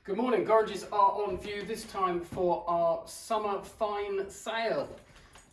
Good morning, Gorringes are on view this time for our summer fine sale.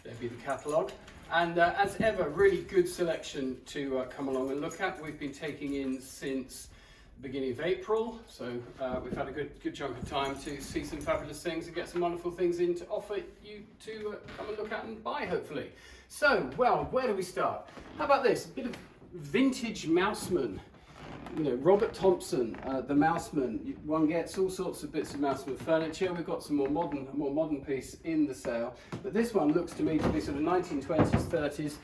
There'll be the catalogue. And as ever, really good selection to come along and look at. We've been taking in since the beginning of April, so we've had a good chunk of time to see some fabulous things and get some wonderful things in to offer you to come and look at and buy, hopefully. So, well, where do we start? How about this? A bit of vintage Mouseman. You know, Robert Thompson, the Mouseman. One gets all sorts of bits of Mouseman furniture. We've got some more modern piece in the sale, but this one looks to me to be sort of 1920s, 30s.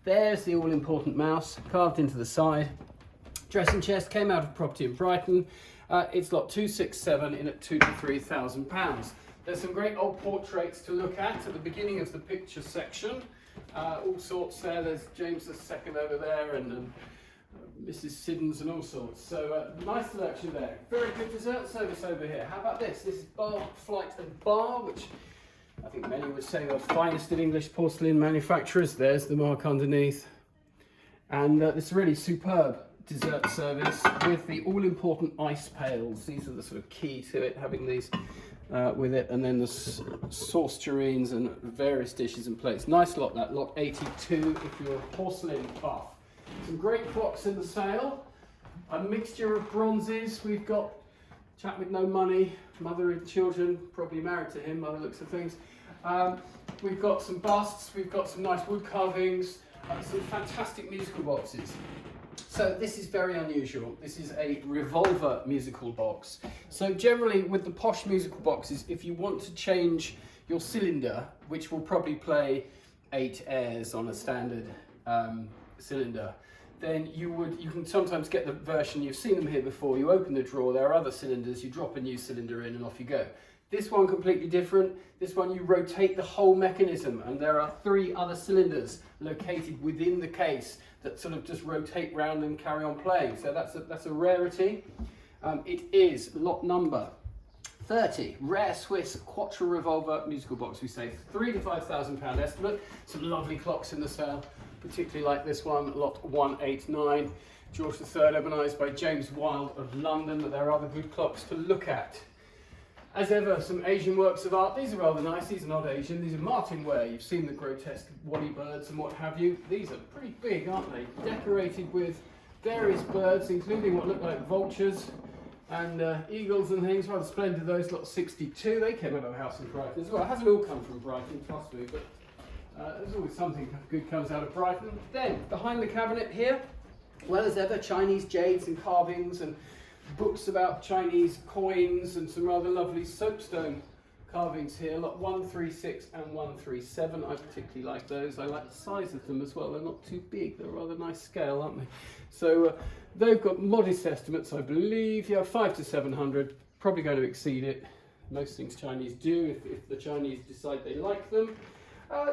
There's the all-important mouse carved into the side. Dressing chest came out of property in Brighton. It's lot 267 in at £2,000 to £3,000. There's some great old portraits to look at the beginning of the picture section. All sorts there. There's James II over there and Mrs. Siddons and all sorts. So nice selection there. Very good dessert service over here. How about this? This is Bar, Flight and Bar, which I think many would say are the finest of English porcelain manufacturers. There's the mark underneath. And this really superb dessert service with the all-important ice pails. These are the sort of key to it, having these with it, and then the sauce tureens and various dishes and plates. Nice lot, that lot 82 if you're a porcelain buff. Some great clocks in the sale, a mixture of bronzes. We've got chap with no money, mother and children, probably married to him by the looks of things. We've got some busts, we've got some nice wood carvings, some fantastic musical boxes. So this is very unusual. This is a Revolver Musical Box. So generally with the posh musical boxes, if you want to change your cylinder, which will probably play 8 airs on a standard cylinder, then you can sometimes get the version, you've seen them here before, you open the drawer, there are other cylinders, you drop a new cylinder in and off you go. This one completely different. This one you rotate the whole mechanism and there are 3 other cylinders located within the case that sort of just rotate round and carry on playing. So that's a rarity. It is lot number 30, rare Swiss Quattro Revolver Musical Box. We say £3,000 to £5,000 estimate. Some lovely clocks in the sale, particularly like this one, lot 189. George III, urbanised by James Wilde of London, but there are other good clocks to look at. As ever, some Asian works of art. These are rather nice. These are not Asian. These are Martin ware. You've seen the grotesque waddy birds and what have you. These are pretty big, aren't they? Decorated with various birds, including what look like vultures and eagles and things. Rather splendid. Those lot 62. They came out of a house in Brighton as well. It hasn't all come from Brighton, trust me, but there's always something good comes out of Brighton. Then, behind the cabinet here, well as ever, Chinese jades and carvings and books about Chinese coins and some rather lovely soapstone carvings here, lot 136 and 137. I particularly like those. I like the size of them as well. They're not too big. They're rather nice scale, aren't they? So they've got modest estimates, I believe. Yeah, 500 to 700. Probably going to exceed it. Most things Chinese do if the Chinese decide they like them.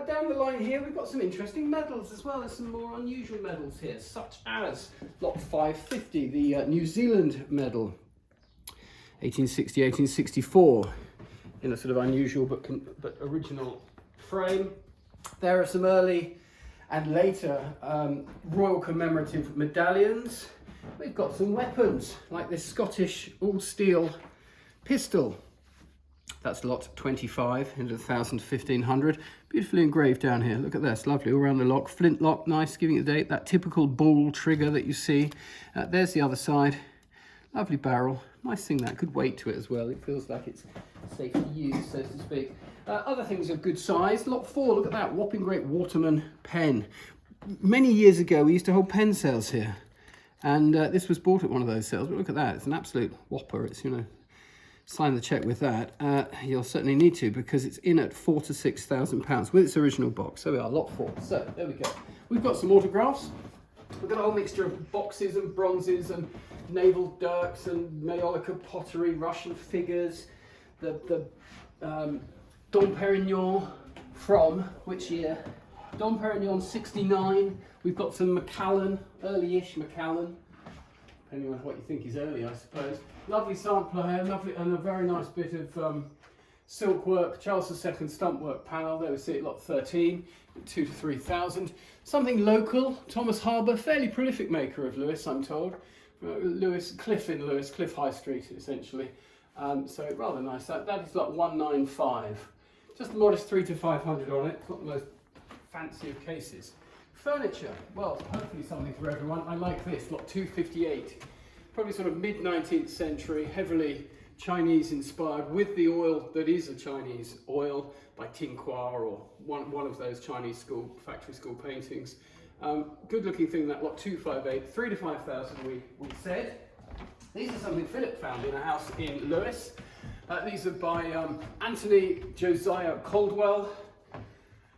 Down the line here, we've got some interesting medals as well. There's some more unusual medals here, such as lot 550, the New Zealand medal, 1860, 1864, in a sort of unusual but original frame. There are some early and later royal commemorative medallions. We've got some weapons, like this Scottish all-steel pistol. That's lot 25 into 1,000 to 1,500. Beautifully engraved down here. Look at this, lovely all around the lock. Flintlock, nice, giving it the date. That typical ball trigger that you see. There's the other side. Lovely barrel. Nice thing, that good weight to it as well. It feels like it's safe to use, so to speak. Other things of good size. Lot 4, look at that, whopping great Waterman Pen. Many years ago, we used to hold pen sales here. And this was bought at one of those sales. But look at that, it's an absolute whopper. It's, you know, sign the check with that. You'll certainly need to, because it's in at £4,000 to £6,000 with its original box. So we are, lot 4. So there we go. We've got some autographs. We've got a whole mixture of boxes and bronzes and naval dirks and Mallorca pottery, Russian figures, the Dom Perignon from which year? Dom Perignon 69. We've got some Macallan, early-ish Macallan, depending on what you think is early, I suppose. Lovely sampler here, lovely, and a very nice bit of silk work, Charles II stump work panel. There we see it, lot 13, 2,000 to 3,000. Something local, Thomas Harbour, fairly prolific maker of Lewis, I'm told. Cliff in Lewis, Cliff High Street, essentially. So rather nice. That is like 195. Just a modest 300 to 500 on it. It's not the most fancy of cases. Furniture, well, hopefully something for everyone. I like this, lot 258. Probably sort of mid-19th century, heavily Chinese inspired, with the oil that is a Chinese oil by Tinqua or one of those Chinese factory school paintings. Good looking thing, that lot 258, 3 to 5,000 we said. These are something Philip found in a house in Lewes. These are by Anthony Josiah Caldwell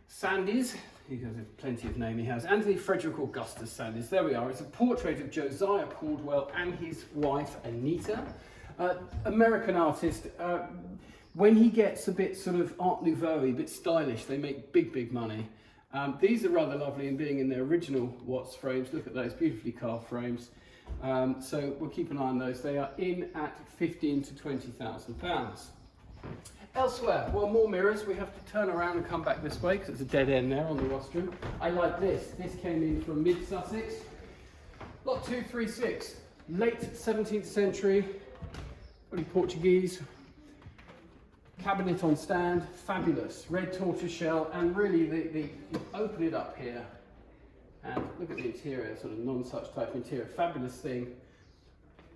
Sandys. He has plenty of name he has. Anthony Frederick Augustus Sandys. There we are. It's a portrait of Josiah Caldwell and his wife Anita. American artist. When he gets a bit sort of Art Nouveau, a bit stylish, they make big money. These are rather lovely in being in their original Watts frames. Look at those beautifully carved frames. So we'll keep an eye on those. They are in at £15,000 to £20,000. Elsewhere, well, more mirrors. We have to turn around and come back this way because it's a dead end there on the rostrum. I like this. This came in from mid-Sussex. Lot 236, late 17th century, probably Portuguese. Cabinet on stand, fabulous. Red tortoiseshell, and really you open it up here and look at the interior, sort of non-such type interior. Fabulous thing.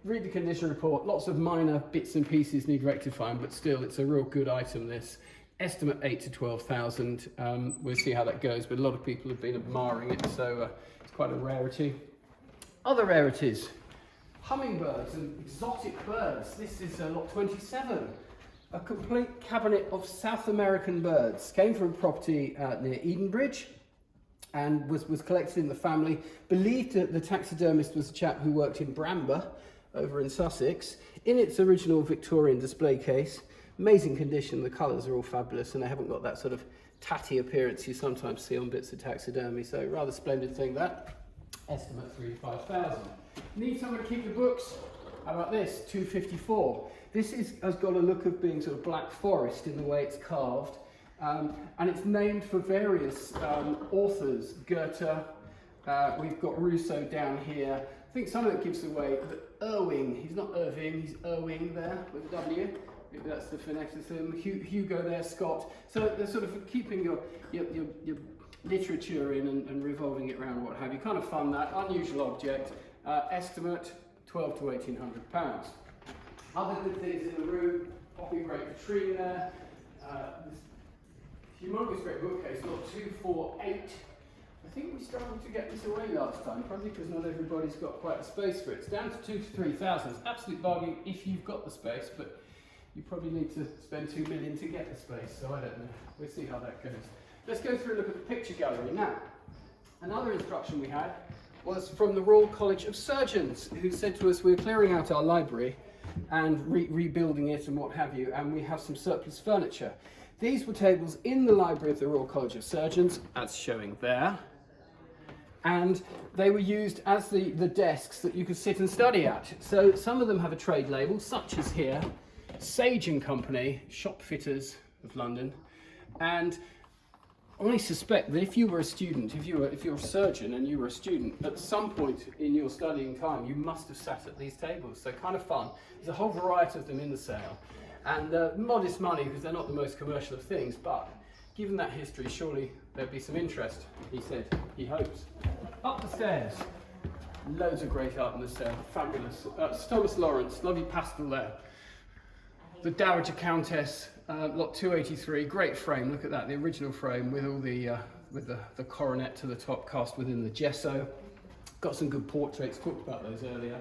Read the condition report. Lots of minor bits and pieces need rectifying, but still, it's a real good item, this. Estimate 8 to 12,000. We'll see how that goes, but a lot of people have been admiring it, so it's quite a rarity. Other rarities. Hummingbirds and exotic birds. This is lot 27. A complete cabinet of South American birds. Came from a property near Edenbridge and was collected in the family. Believed that the taxidermist was a chap who worked in Bramber over in Sussex. In its original Victorian display case. Amazing condition, the colours are all fabulous and they haven't got that sort of tatty appearance you sometimes see on bits of taxidermy. So rather splendid thing that. Estimate 3 to 5,000. Need someone to keep the books? How about this, 254. This has got a look of being sort of black forest in the way it's carved. And it's named for various authors. Goethe, we've got Rousseau down here. I think some of it gives away that Irving, he's not Irving, he's Irving there with a W. Maybe that's the phonetism. Hugo there, Scott. So they're sort of keeping your literature in and revolving it around, what have you. Kind of fun, that unusual object. Estimate £1,200 to £1,800. Other good things in the room, poppy great vitrine there. This humongous great bookcase, lot 248. I think we struggled to get this away last time, probably because not everybody's got quite a space for it. It's down to 2,000 to 3,000. It's absolute bargain if you've got the space, but you probably need to spend 2 million to get the space, so I don't know. We'll see how that goes. Let's go through a look at the picture gallery now. Another instruction we had was from the Royal College of Surgeons, who said to us we're clearing out our library and rebuilding it and what have you, and we have some surplus furniture. These were tables in the library of the Royal College of Surgeons, as showing there, and they were used as the desks that you could sit and study at. So some of them have a trade label, such as here, Sage & Company, shop fitters of London, and I suspect that if you were a student, if you're a surgeon and you were a student, at some point in your studying time, you must have sat at these tables. So kind of fun. There's a whole variety of them in the sale. And modest money because they're not the most commercial of things, but given that history, surely there'd be some interest, he said, he hopes. Up the stairs. Loads of great art in the sale. Fabulous. Thomas Lawrence, lovely pastel there. The Dowager Countess, lot 283, great frame. Look at that, the original frame with all the coronet to the top cast within the gesso. Got some good portraits, talked about those earlier.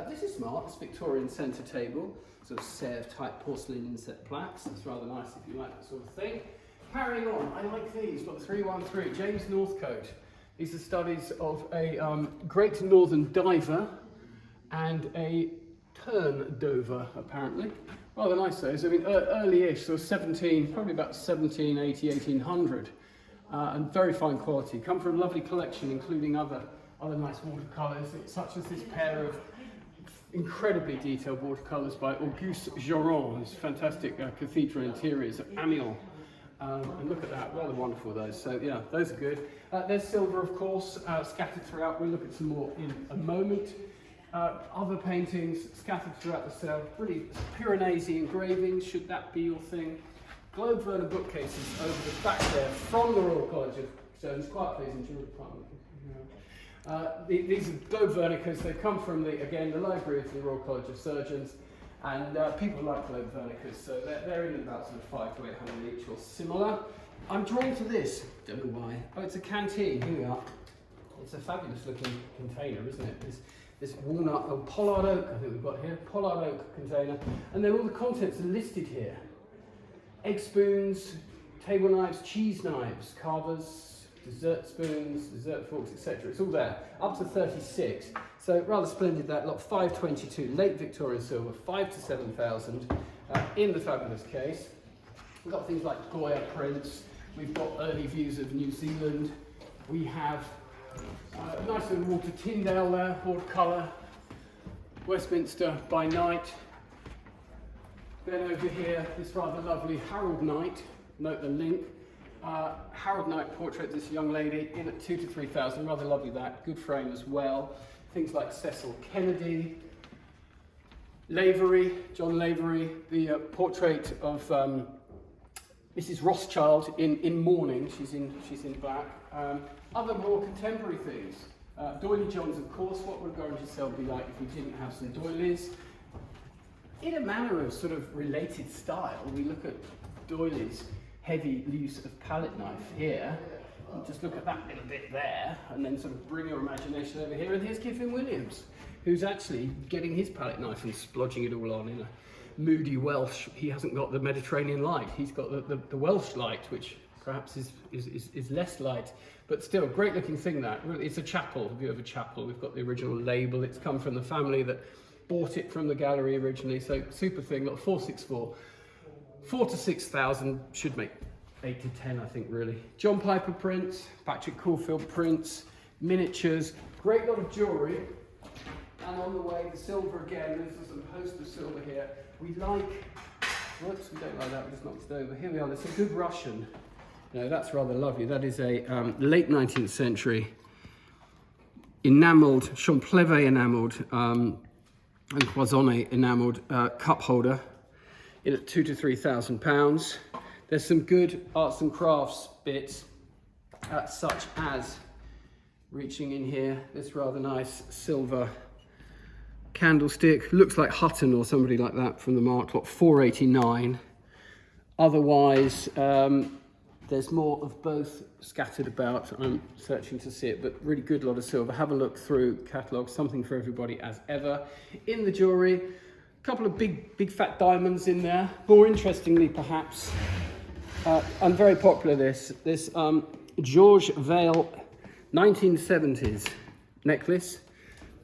This is smart, it's Victorian centre table, sort of Sèvres type porcelain inset plaques. That's rather nice if you like that sort of thing. Carrying on, I like these, lot 313, James Northcote. These are studies of a great northern diver and a turn dover, apparently. Rather nice those. I mean, early-ish, so 17, probably about 1780, 1800, and very fine quality. Come from a lovely collection, including other nice watercolours, such as this pair of incredibly detailed watercolours by Auguste Joron, his fantastic cathedral interiors at Amiens. And look at that, rather wonderful those. So yeah, those are good. There's silver, of course, scattered throughout. We'll look at some more in a moment. Other paintings scattered throughout the cell, really Piranesi engravings, should that be your thing. Globe Verner bookcases over the back there from the Royal College of Surgeons. Quiet please, in your department. These are Globe Vernicas. They come from, the library of the Royal College of Surgeons, and people like Globe Vernicas, so they're in about sort of 500 to 800 each or similar. I'm drawn to this, don't know why. Oh, it's a canteen, here we are. It's a fabulous looking container, isn't it? This walnut, pollard oak, I think we've got here, pollard oak container, and then all the contents are listed here. Egg spoons, table knives, cheese knives, carvers, dessert spoons, dessert forks, etc. It's all there, up to 36. So rather splendid that lot, 522, late Victorian silver, 5 to 7,000 in the fabulous case. We've got things like Goya prints, we've got early views of New Zealand, we have a nice little Walter Tyndale there, watercolour, Westminster by night. Then over here, this rather lovely Harold Knight, note the link. Harold Knight portrait of this young lady in at 2 to 3,000, rather lovely that, good frame as well. Things like Cecil Kennedy, Lavery, John Lavery, the portrait of Mrs. Rothschild in mourning, she's in black. Other more contemporary things, Doily Johns, of course. What would Gorringes cell be like if we didn't have some doilies? In a manner of sort of related style, we look at doilies, heavy use of palette knife here, and just look at that little bit there, and then sort of bring your imagination over here, and here's Kiffin Williams, who's actually getting his palette knife and splodging it all on in a moody Welsh. He hasn't got the Mediterranean light, he's got the Welsh light, which perhaps is less light, but still, great looking thing that. It's a chapel, a view of a chapel. We've got the original label, it's come from the family that bought it from the gallery originally, so super thing, lot 464. 4 to 6,000, should make 8 to 10, I think, really. John Piper prints, Patrick Caulfield prints, miniatures, great lot of jewellery. And on the way, the silver again, there's a sort of host of silver here. We like, whoops, we don't like that, we just knocked it over. Here we are, there's some good Russian. No, that's rather lovely. That is a late 19th century enamelled, Champleve enamelled, and Cloisonne enamelled cup holder in at 2 to 3,000 pounds. There's some good arts and crafts bits, such as reaching in here, this rather nice silver candlestick. Looks like Hutton or somebody like that from the Mark lot, 489. Otherwise, there's more of both scattered about. I'm searching to see it, but really good lot of silver. Have a look through catalogue, something for everybody as ever. In the jewellery, a couple of big fat diamonds in there. More interestingly, perhaps, and very popular, this George Vale 1970s necklace.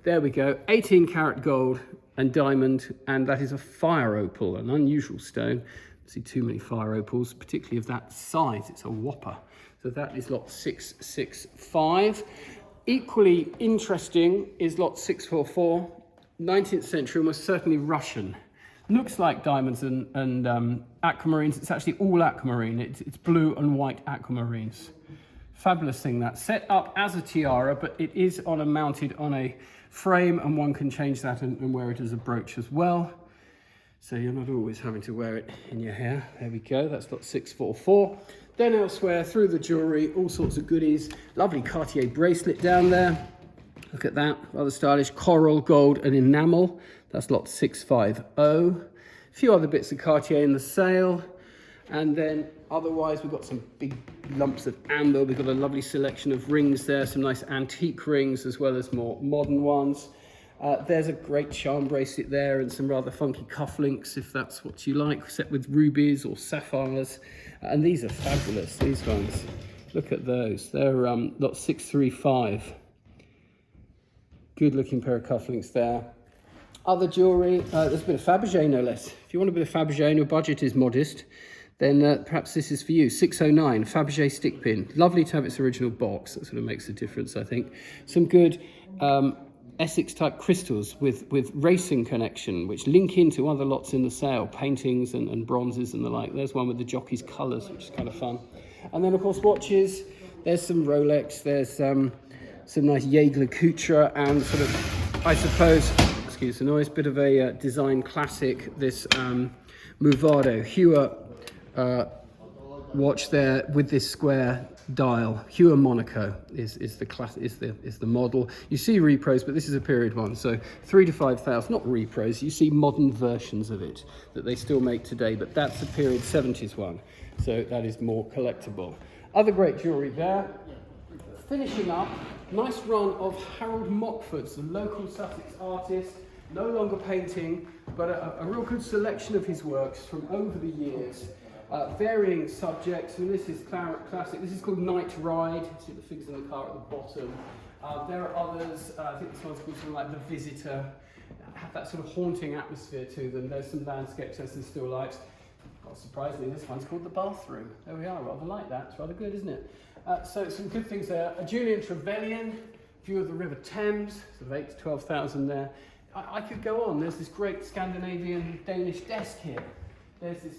There we go, 18 karat gold and diamond, and that is a fire opal, an unusual stone. See too many fire opals, particularly of that size. It's a whopper. So that is lot 665. Equally interesting is lot 644, 19th century, almost certainly Russian. Looks like diamonds and aquamarines. It's actually all aquamarine. It's blue and white aquamarines. Fabulous thing that. Set up as a tiara, but it is mounted on a frame, and one can change that and wear it as a brooch as well. So you're not always having to wear it in your hair. There we go, that's lot 644. Then elsewhere, through the jewellery, all sorts of goodies. Lovely Cartier bracelet down there. Look at that, rather stylish. Coral, gold and enamel. That's lot 650. A few other bits of Cartier in the sale. And then otherwise, we've got some big lumps of amber. We've got a lovely selection of rings there, some nice antique rings as well as more modern ones. There's a great charm bracelet there and some rather funky cufflinks, if that's what you like, set with rubies or sapphires. And these are fabulous, these ones. Look at those. They're lot 635. Good looking pair of cufflinks there. Other jewellery, there's a bit of Fabergé no less. If you want a bit of Fabergé and your budget is modest, then perhaps this is for you. 609, Fabergé stick pin. Lovely to have its original box. That sort of makes a difference, I think. Some good Essex type crystals with racing connection, which link into other lots in the sale, paintings and bronzes and the like. There's one with the jockey's colours, which is kind of fun. And then of course watches, there's some Rolex, there's some nice Jaeger Couture and sort of I suppose, excuse the noise, bit of a design classic, this Movado Hua watch there with this square dial. Hua Monaco is the model. You see repros, but this is a period one, so 3,000 to 5,000, not repros. You see modern versions of it that they still make today, but that's a period 70s one, so that is more collectible. Other great jewellery there. Finishing up, nice run of Harold Mockford's, the local Sussex artist, no longer painting, but a real good selection of his works from over the years. Varying subjects, and this is classic. This is called Night Ride. See the figures in the car at the bottom. There are others. I think this one's called something like The Visitor. Have that sort of haunting atmosphere to them. There's some landscapes, there's some still lifes. Not surprisingly, this one's called The Bathroom. There we are. Rather like that. It's rather good, isn't it? So some good things there. A Julian Trevelyan, view of the River Thames, sort of 8,000 to 12,000 there. I could go on. There's this great Scandinavian Danish desk here. There's this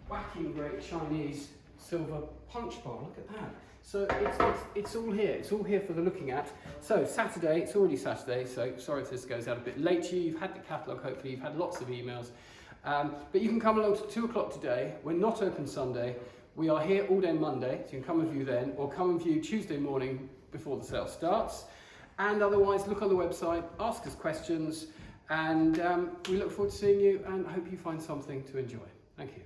whacking great Chinese silver punch bowl. Look at that. So it's all here. It's all here for the looking at. So Saturday, it's already Saturday, so sorry if this goes out a bit late to you. You've had the catalogue, hopefully. You've had lots of emails. But you can come along to 2 o'clock today. We're not open Sunday. We are here all day Monday, so you can come and view then, or come and view Tuesday morning before the sale starts. And otherwise, look on the website, ask us questions, and we look forward to seeing you, and hope you find something to enjoy. Thank you.